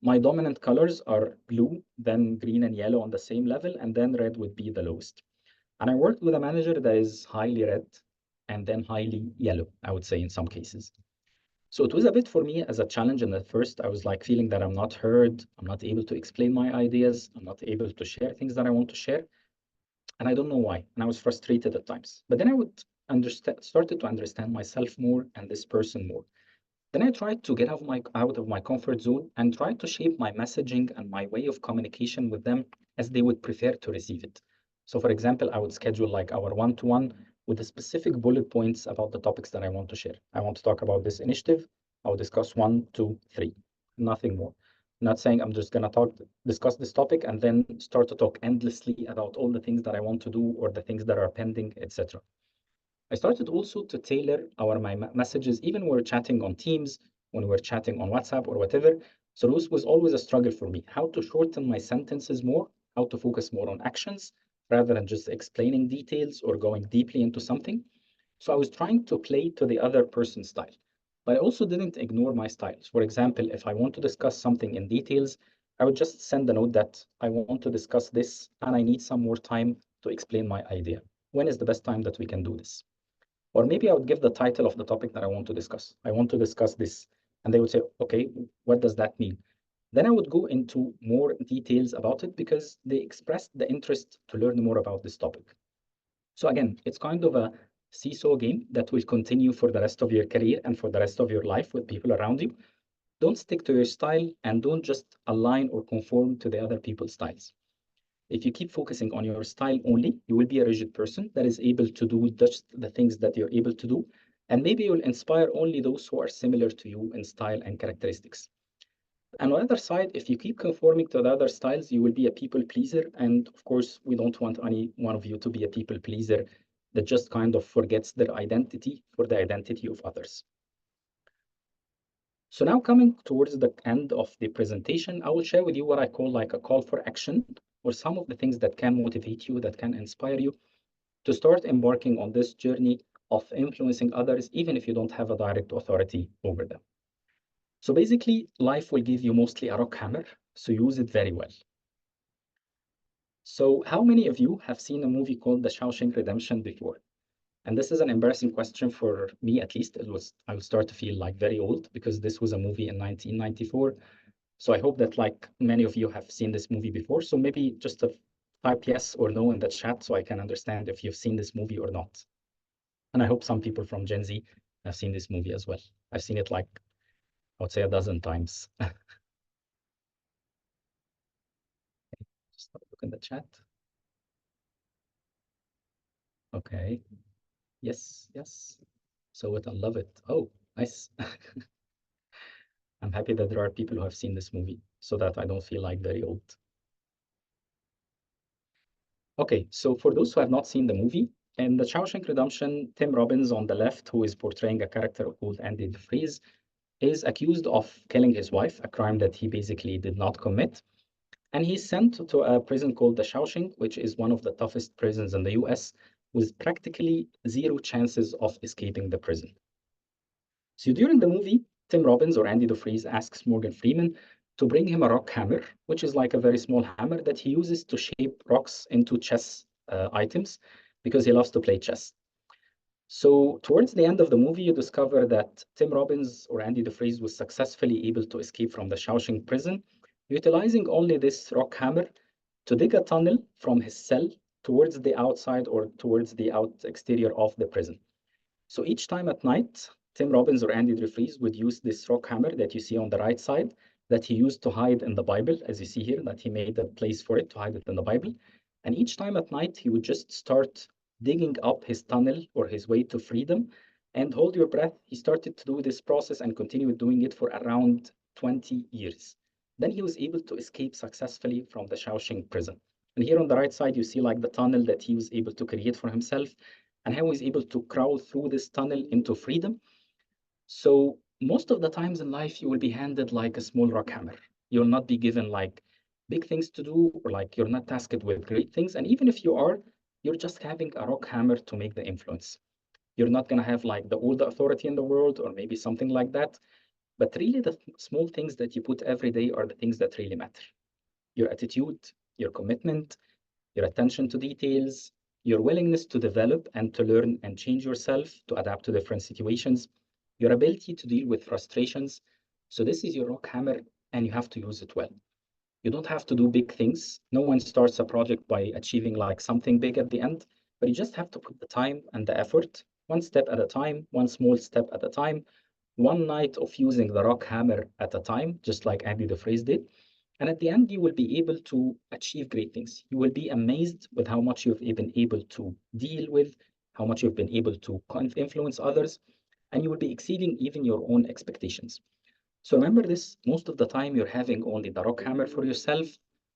B: My dominant colors are blue, then green and yellow on the same level, and then red would be the lowest. And I worked with a manager that is highly red and then highly yellow, I would say in some cases. So it was a bit for me as a challenge. And at first, I was like feeling that I'm not heard, I'm not able to explain my ideas, I'm not able to share things that I want to share. And I don't know why. And I was frustrated at times. But then I would started to understand myself more and this person more. Then I tried to get out of my comfort zone and tried to shape my messaging and my way of communication with them as they would prefer to receive it. So for example, I would schedule like our one-to-one with the specific bullet points about the topics that I want to share. I want to talk about this initiative. I'll discuss 1, 2, 3, nothing more. Not saying I'm just gonna discuss this topic and then start to talk endlessly about all the things that I want to do or the things that are pending, etc. I started also to tailor my messages, even when we're chatting on Teams, when we're chatting on WhatsApp or whatever. So this was always a struggle for me, how to shorten my sentences more, how to focus more on actions rather than just explaining details or going deeply into something. So I was trying to play to the other person's style, but I also didn't ignore my styles. For example, if I want to discuss something in details, I would just send a note that I want to discuss this and I need some more time to explain my idea. When is the best time that we can do this? Or maybe I would give the title of the topic that I want to discuss. I want to discuss this. And they would say, okay, what does that mean? Then I would go into more details about it because they expressed the interest to learn more about this topic. So again, it's kind of a seesaw game that will continue for the rest of your career and for the rest of your life with people around you. Don't stick to your style and don't just align or conform to the other people's styles. If you keep focusing on your style only, you will be a rigid person that is able to do just the things that you're able to do. And maybe you'll inspire only those who are similar to you in style and characteristics. And on the other side, if you keep conforming to the other styles, you will be a people pleaser. And of course, we don't want any one of you to be a people pleaser that just kind of forgets their identity for the identity of others. So now coming towards the end of the presentation, I will share with you what I call like a call for action or some of the things that can motivate you, that can inspire you to start embarking on this journey of influencing others, even if you don't have a direct authority over them. So basically, life will give you mostly a rock hammer, so use it very well. So how many of you have seen a movie called The Shawshank Redemption before? And this is an embarrassing question for me, at least. I will start to feel like very old because this was a movie in 1994. So I hope that like many of you have seen this movie before. So maybe just type yes or no in the chat so I can understand if you've seen this movie or not. And I hope some people from Gen Z have seen this movie as well. I've seen it like, I would say a dozen times. Just look in the chat. Okay. Yes, yes. So it, I love it. Oh, nice. I'm happy that there are people who have seen this movie so that I don't feel like very old. Okay, so for those who have not seen the movie, in The Shawshank Redemption, Tim Robbins on the left, who is portraying a character called Andy DeFries, is accused of killing his wife, a crime that he basically did not commit. And he's sent to a prison called the Shawshank, which is one of the toughest prisons in the US, with practically zero chances of escaping the prison. So during the movie, Tim Robbins or Andy DeFries asks Morgan Freeman to bring him a rock hammer, which is like a very small hammer that he uses to shape rocks into chess items because he loves to play chess. So towards the end of the movie, you discover that Tim Robbins or Andy DeFries was successfully able to escape from the Shawshank prison, utilizing only this rock hammer to dig a tunnel from his cell towards the outside or towards the exterior of the prison. So each time at night, Tim Robbins or Andy DeFries would use this rock hammer that you see on the right side that he used to hide in the Bible, as you see here, that he made a place for it to hide it in the Bible. And each time at night, he would just start digging up his tunnel or his way to freedom. And hold your breath, he started to do this process and continued doing it for around 20 years. Then he was able to escape successfully from the Shawshank prison. And here on the right side, you see like the tunnel that he was able to create for himself and how he's able to crawl through this tunnel into freedom. So most of the times in life, you will be handed like a small rock hammer. You'll not be given like big things to do, or like you're not tasked with great things. And even if you are, you're just having a rock hammer to make the influence. You're not going to have like all the authority in the world, or maybe something like that. But really, the small things that you put every day are the things that really matter. Your attitude, your commitment, your attention to details, your willingness to develop and to learn and change yourself to adapt to different situations, your ability to deal with frustrations. So this is your rock hammer and you have to use it well. You don't have to do big things. No one starts a project by achieving like something big at the end, but you just have to put the time and the effort, one step at a time, one small step at a time, one night of using the rock hammer at a time, just like Andy DeFries did. And at the end, you will be able to achieve great things. You will be amazed with how much you've been able to deal with, how much you've been able to influence others, and you will be exceeding even your own expectations. So remember this, most of the time you're having only the rock hammer for yourself.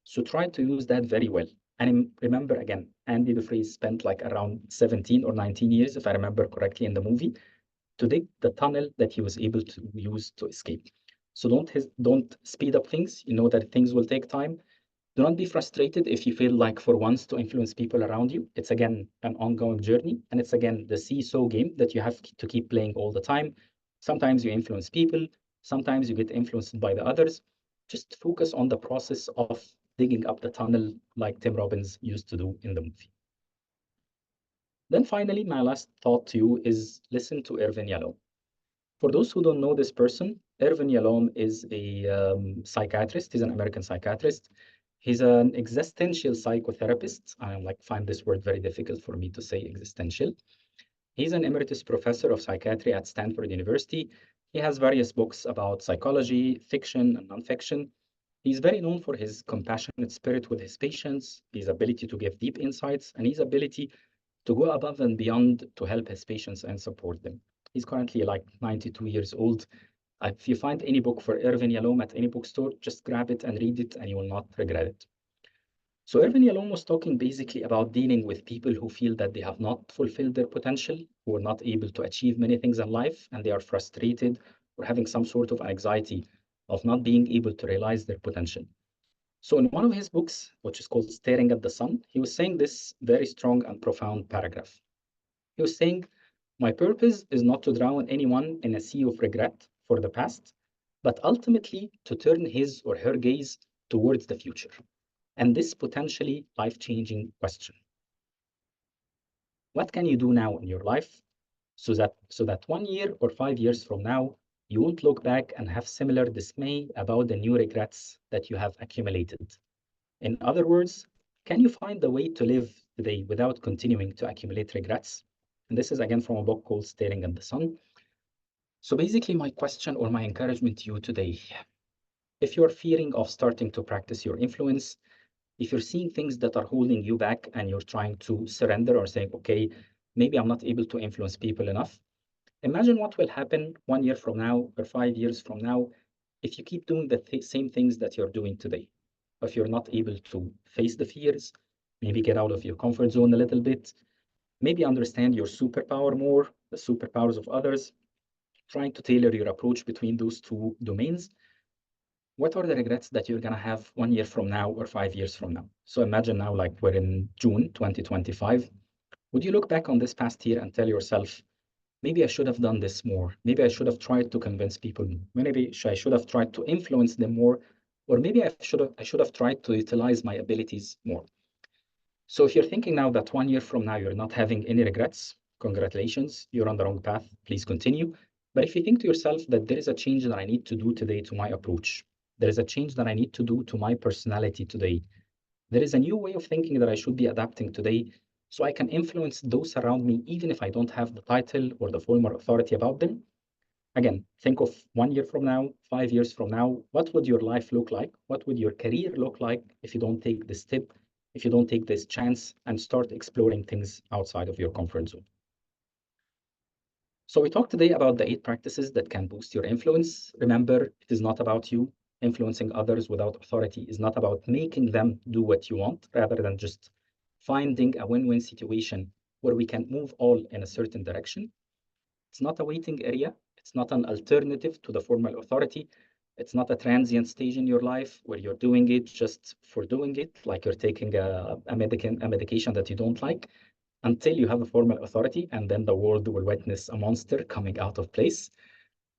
B: So try to use that very well. And remember again, Andy Dufresne spent like around 17 or 19 years, if I remember correctly in the movie, to dig the tunnel that he was able to use to escape. So don't speed up things. You know that things will take time. Do not be frustrated if you feel like for once to influence people around you. It's again an ongoing journey. And it's again the seesaw game that you have to keep playing all the time. Sometimes you influence people, sometimes you get influenced by the others. Just focus on the process of digging up the tunnel like Tim Robbins used to do in the movie. Then finally, my last thought to you is listen to Irvin Yalom. For those who don't know this person, Irvin Yalom is a psychiatrist. He's an American psychiatrist. He's an existential psychotherapist. I like find this word very difficult for me to say existential. He's an emeritus professor of psychiatry at Stanford University. He has various books about psychology, fiction, and nonfiction. He's very known for his compassionate spirit with his patients, his ability to give deep insights, and his ability to go above and beyond to help his patients and support them. He's currently like 92 years old. If you find any book for Irvin Yalom at any bookstore, just grab it and read it, and you will not regret it. So Irvin Yalom was talking basically about dealing with people who feel that they have not fulfilled their potential, who are not able to achieve many things in life, and they are frustrated or having some sort of anxiety of not being able to realize their potential. So in one of his books, which is called Staring at the Sun, he was saying this very strong and profound paragraph. He was saying, my purpose is not to drown anyone in a sea of regret for the past, but ultimately to turn his or her gaze towards the future and this potentially life-changing question. What can you do now in your life so that 1 year or 5 years from now, you won't look back and have similar dismay about the new regrets that you have accumulated? In other words, can you find a way to live today without continuing to accumulate regrets? And this is again from a book called Staring at the Sun. So basically, my question or my encouragement to you today, if you're fearing of starting to practice your influence, if you're seeing things that are holding you back and you're trying to surrender or saying, okay, maybe I'm not able to influence people enough, imagine what will happen 1 year from now or 5 years from now if you keep doing the same things that you're doing today. If you're not able to face the fears, maybe get out of your comfort zone a little bit, maybe understand your superpower more, the superpowers of others, trying to tailor your approach between those two domains. What are the regrets that you're going to have 1 year from now or 5 years from now? So imagine now, like we're in June 2025. Would you look back on this past year and tell yourself, maybe I should have done this more. Maybe I should have tried to convince people more. Maybe I should have tried to influence them more. Or maybe I should have tried to utilize my abilities more. So if you're thinking now that 1 year from now you're not having any regrets, congratulations, you're on the wrong path. Please continue. But if you think to yourself that there is a change that I need to do today to my approach, there is a change that I need to do to my personality today, there is a new way of thinking that I should be adapting today so I can influence those around me, even if I don't have the title or the formal authority about them. Again, think of 1 year from now, 5 years from now, what would your life look like? What would your career look like if you don't take this step, if you don't take this chance and start exploring things outside of your comfort zone? So we talked today about the 8 practices that can boost your influence. Remember, it is not about you. Influencing others without authority is not about making them do what you want, rather than just finding a win-win situation where we can move all in a certain direction. It's not a waiting area. It's not an alternative to the formal authority. It's not a transient stage in your life where you're doing it just for doing it, like you're taking a medication that you don't like, until you have a formal authority, and then the world will witness a monster coming out of place.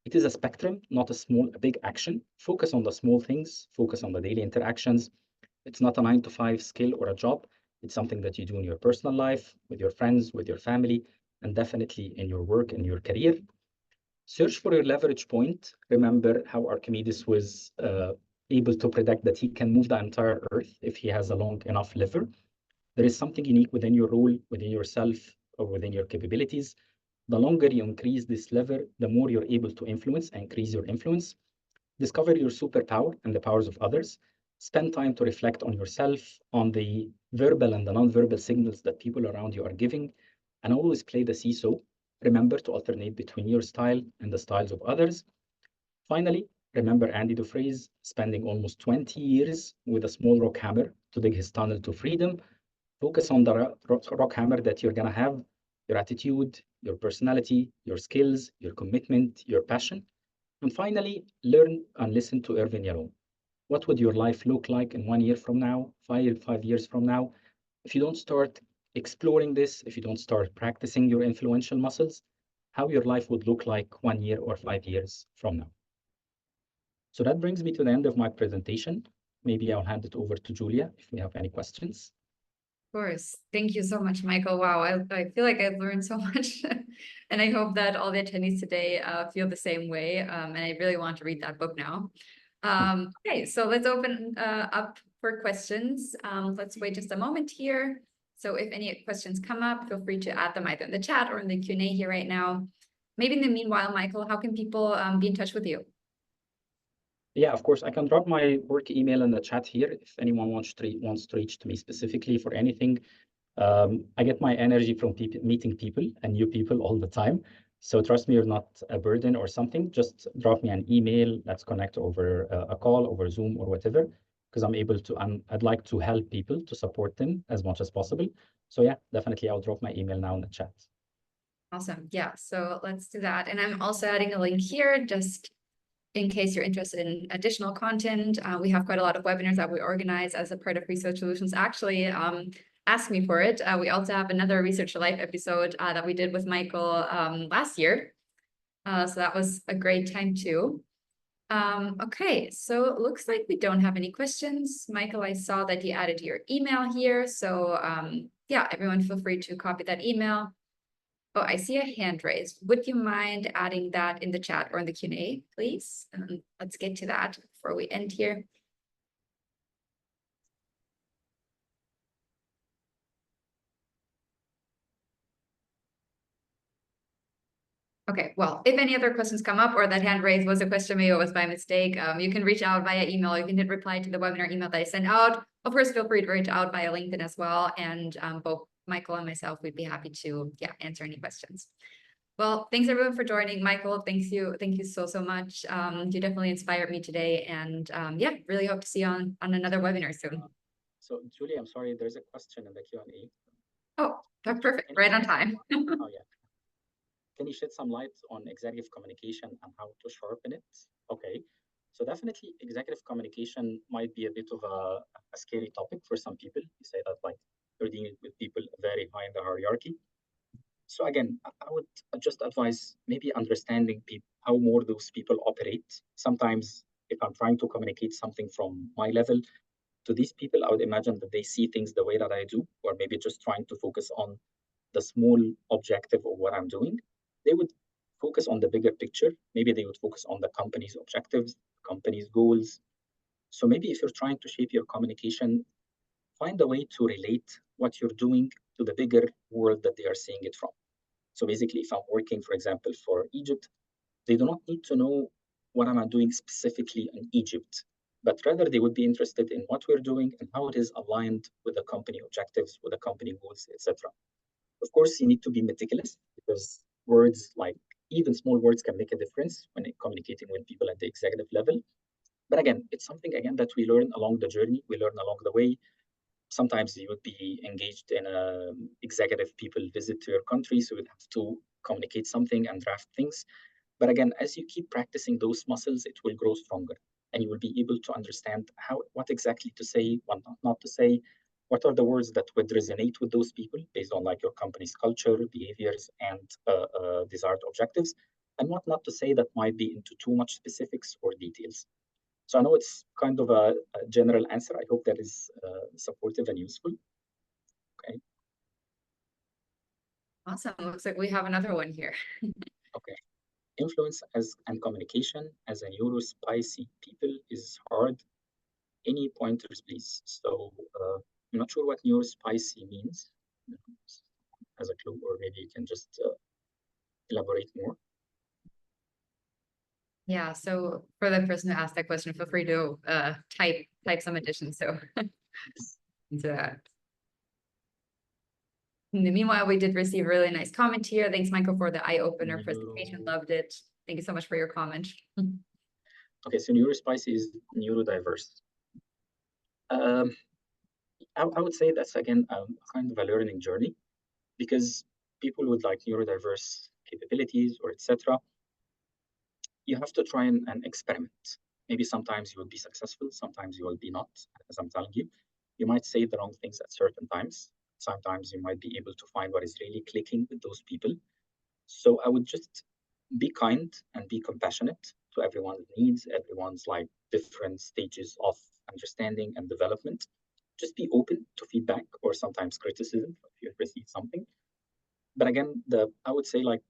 B: It is a spectrum, not a big action. Focus on the small things, focus on the daily interactions. It's not a 9 to 5 skill or a job. It's something that you do in your personal life, with your friends, with your family, and definitely in your work and your career. Search for your leverage point. Remember how Archimedes was able to predict that he can move the entire earth if he has a long enough lever. There is something unique within your role, within yourself, or within your capabilities. The longer you increase this lever, the more you're able to influence and increase your influence. Discover your superpower and the powers of others. Spend time to reflect on yourself, on the verbal and the non-verbal signals that people around you are giving, and always play the seesaw. Remember to alternate between your style and the styles of others. Finally, remember Andy Dufresne spending almost 20 years with a small rock hammer to dig his tunnel to freedom. Focus on the rock hammer that you're going to have, your attitude, your personality, your skills, your commitment, your passion. And finally, learn and listen to Irvin Yalom. What would your life look like in 1 year from now, 5 years from now? If you don't start exploring this, if you don't start practicing your influential muscles, how your life would look like 1 year or 5 years from now. So that brings me to the end of my presentation. Maybe I'll hand it over to Julia if we have any questions.
A: Of course. Thank you so much, Michael. Wow, I feel like I've learned so much. And I hope that all the attendees today feel the same way. And I really want to read that book now. Okay, so let's open up for questions. Let's wait just a moment here. So if any questions come up, feel free to add them either in the chat or in the Q&A here right now. Maybe in the meanwhile, Michael, how can people be in touch with you?
B: Yeah, of course, I can drop my work email in the chat here if anyone wants to reach to me specifically for anything. I get my energy from meeting people and new people all the time. So trust me, you're not a burden or something. Just drop me an email. Let's connect over a call, over Zoom or whatever, because I'm able to, I'd like to help people, to support them as much as possible. So yeah, definitely I'll drop my email now in the chat.
A: Awesome. Yeah, so let's do that. And I'm also adding a link here just in case you're interested in additional content. We have quite a lot of webinars that we organize as a part of Research Solutions. Actually, ask me for it. We also have another Research Life episode that we did with Michael last year. So that was a great time too. Okay, so it looks like we don't have any questions. Michael, I saw that you added your email here. So yeah, everyone feel free to copy that email. Oh, I see a hand raised. Would you mind adding that in the chat or in the Q&A, please? Let's get to that before we end here. Okay, well, if any other questions come up or that hand raised was a question maybe it was by mistake, you can reach out via email. You can hit reply to the webinar email that I sent out. Of course, feel free to reach out via LinkedIn as well. And both Michael and myself, we'd be happy to answer any questions. Well, thanks everyone for joining. Michael, thank you so much. You definitely inspired me today, and yeah, really hope to see you on another webinar soon.
B: So Julie, I'm sorry, there's a question in the Q&A.
A: Oh, that's perfect, right on time.
B: Oh yeah. Can you shed some light on executive communication and how to sharpen it? Okay, so definitely executive communication might be a bit of a scary topic for some people. You say that like you're dealing with people very high in the hierarchy. So again, I would just advise maybe understanding how more those people operate. Sometimes if I'm trying to communicate something from my level to these people, I would imagine that they see things the way that I do, or maybe just trying to focus on the small objective of what I'm doing. They would focus on the bigger picture. Maybe they would focus on the company's objectives, company's goals. So maybe if you're trying to shape your communication, find a way to relate what you're doing to the bigger world that they are seeing it from. So basically, if I'm working, for example, for Egypt, they do not need to know what am I doing specifically in Egypt, but rather they would be interested in what we're doing and how it is aligned with the company objectives, with the company goals, etc. Of course, you need to be meticulous because words, like even small words, can make a difference when communicating with people at the executive level. But again, it's something again that we learn along the journey. We learn along the way. Sometimes you would be engaged in a executive people visit to your country, so you'd have to communicate something and draft things. But again, as you keep practicing those muscles, it will grow stronger, and you will be able to understand what exactly to say, what not to say, what are the words that would resonate with those people based on like your company's culture, behaviors, and desired objectives, and what not to say that might be into too much specifics or details. So I know it's kind of a general answer. I hope that is supportive and useful. Okay.
A: Awesome. Looks like we have another one here.
B: Okay. Influence and communication as a neurospicy people is hard. Any pointers, please? So I'm not sure what neurospicy means as a clue, or maybe you can just elaborate more.
A: Yeah, so for the person who asked that question, feel free to type some additions. So into that. In the meanwhile, we did receive a really nice comment here. Thanks, Michael, for the eye-opener presentation. Loved it. Thank you so much for your comment.
B: Okay, so neurospicy is neurodiverse. I would say that's again kind of a learning journey, because people with like neurodiverse capabilities or etc., you have to try and experiment. Maybe sometimes you will be successful, sometimes you will be not. As I'm telling you, you might say the wrong things at certain times. Sometimes you might be able to find what is really clicking with those people. So I would just be kind and be compassionate to everyone's needs, everyone's like different stages of understanding and development. Just be open to feedback or sometimes criticism if you receive something. But again, I would say like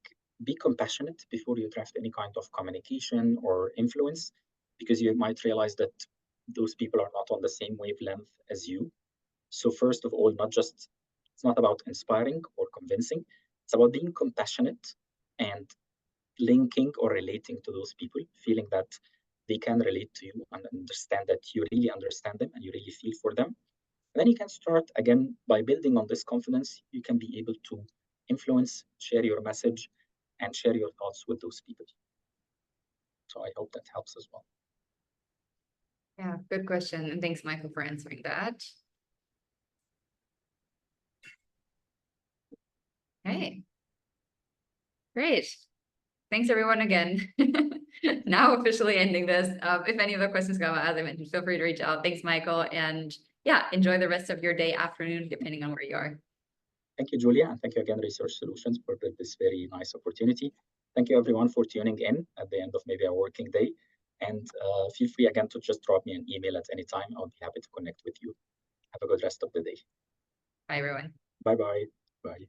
B: be compassionate before you draft any kind of communication or influence, because you might realize that those people are not on the same wavelength as you. So first of all, it's not about inspiring or convincing. It's about being compassionate and linking or relating to those people, feeling that they can relate to you and understand that you really understand them and you really feel for them. And then you can start again by building on this confidence. You can be able to influence, share your message, and share your thoughts with those people. So I hope that helps as well.
A: Yeah, good question. And thanks, Michael, for answering that. Okay. Great. Thanks everyone again. Now officially ending this. If any other questions come up, as I mentioned, feel free to reach out. Thanks, Michael. And yeah, enjoy the rest of your day, afternoon, depending on where you are.
B: Thank you, Julia. And thank you again, Research Solutions, for this very nice opportunity. Thank you, everyone, for tuning in at the end of maybe a working day. And feel free again to just drop me an email at any time. I'll be happy to connect with you. Have a good rest of the day.
A: Bye, everyone.
B: Bye-bye. Bye.